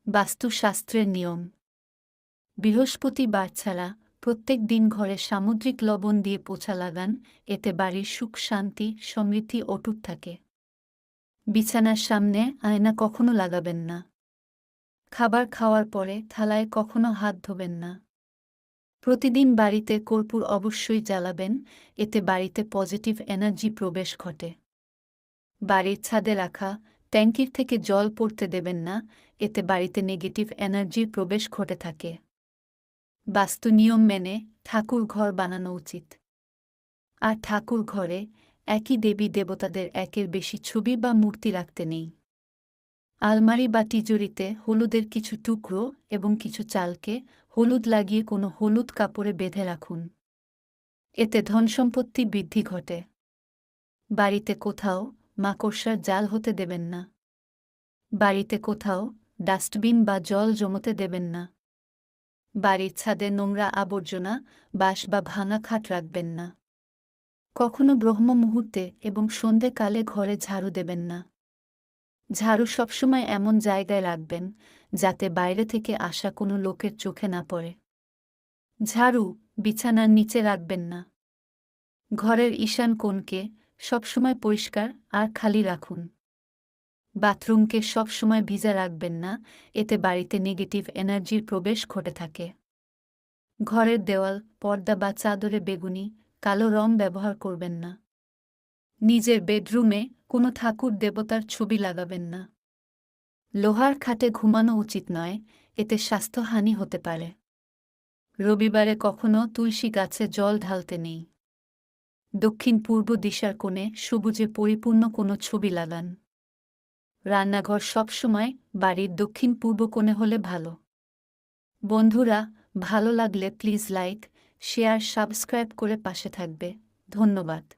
বাস্তুশাস্ত্রের নিয়ম। বৃহস্পতিবার ছাড়া প্রত্যেক দিন ঘরে সামুদ্রিক লবণ দিয়ে পোছা লাগান, এতে বাড়ির সুখ শান্তি সমৃদ্ধি অটুট থাকে। বিছানার সামনে আয়না কখনো লাগাবেন না। খাবার খাওয়ার পরে থালায় কখনো হাত ধোবেন না। প্রতিদিন বাড়িতে কর্পূর অবশ্যই জ্বালাবেন, এতে বাড়িতে পজিটিভ এনার্জি প্রবেশ ঘটে। বাড়ির ছাদে রাখা ট্যাঙ্কির থেকে জল পড়তে দেবেন না, এতে বাড়িতে নেগেটিভ এনার্জির প্রবেশ ঘটে থাকে। বাস্তু নিয়ম মেনে ঠাকুর ঘর বানানো উচিত। আর ঠাকুর ঘরে একই দেবী দেবতাদের একের বেশি ছবি বা মূর্তি রাখতে নেই। আলমারি বা তিজুরিতে হলুদের কিছু টুকরো এবং কিছু চালকে হলুদ লাগিয়ে কোনো হলুদ কাপড়ে বেঁধে রাখুন। এতে ধনসম্পত্তি বৃদ্ধি ঘটে। বাড়িতে কোথাও মাকড়সার জাল হতে দেবেন না। বাড়িতে কোথাও ডাস্টবিন বা জল জমতে দেবেন না। বাড়ির ছাদে নোংরা আবর্জনা বাঁশ বা ভাঙা খাট রাখবেন না। কখনো ব্রহ্ম মুহূর্তে এবং সন্ধেকালে ঘরে ঝাড়ু দেবেন না। ঝাড়ু সবসময় এমন জায়গায় রাখবেন যাতে বাইরে থেকে আসা কোনো লোকের চোখে না পড়ে। ঝাড়ু বিছানার নিচে রাখবেন না। ঘরের ঈশান কোণকে সবসময় পরিষ্কার আর খালি রাখুন। বাথরুমকে সবসময় ভিজা রাখবেন না, এতে বাড়িতে নেগেটিভ এনার্জির প্রবেশ ঘটে থাকে। ঘরের দেওয়াল পর্দা বা চাদরে বেগুনি কালো রং ব্যবহার করবেন না। নিজের বেডরুমে কোনো ঠাকুর দেবতার ছবি লাগাবেন না। লোহার খাটে ঘুমানো উচিত নয়, এতে স্বাস্থ্যহানি হতে পারে। রবিবারে কখনো তুলসী গাছে জল ঢালতে নেই। দক্ষিণ পূর্ব দিশার কোণে সবুজে পরিপূর্ণ কোনো ছবি লাগান। রান্নাঘর সবসময় বাড়ির দক্ষিণ পূর্ব কোণে হলে ভালো। বন্ধুরা, ভালো লাগলে প্লিজ লাইক, শেয়ার, সাবস্ক্রাইব করে পাশে থাকবে। ধন্যবাদ।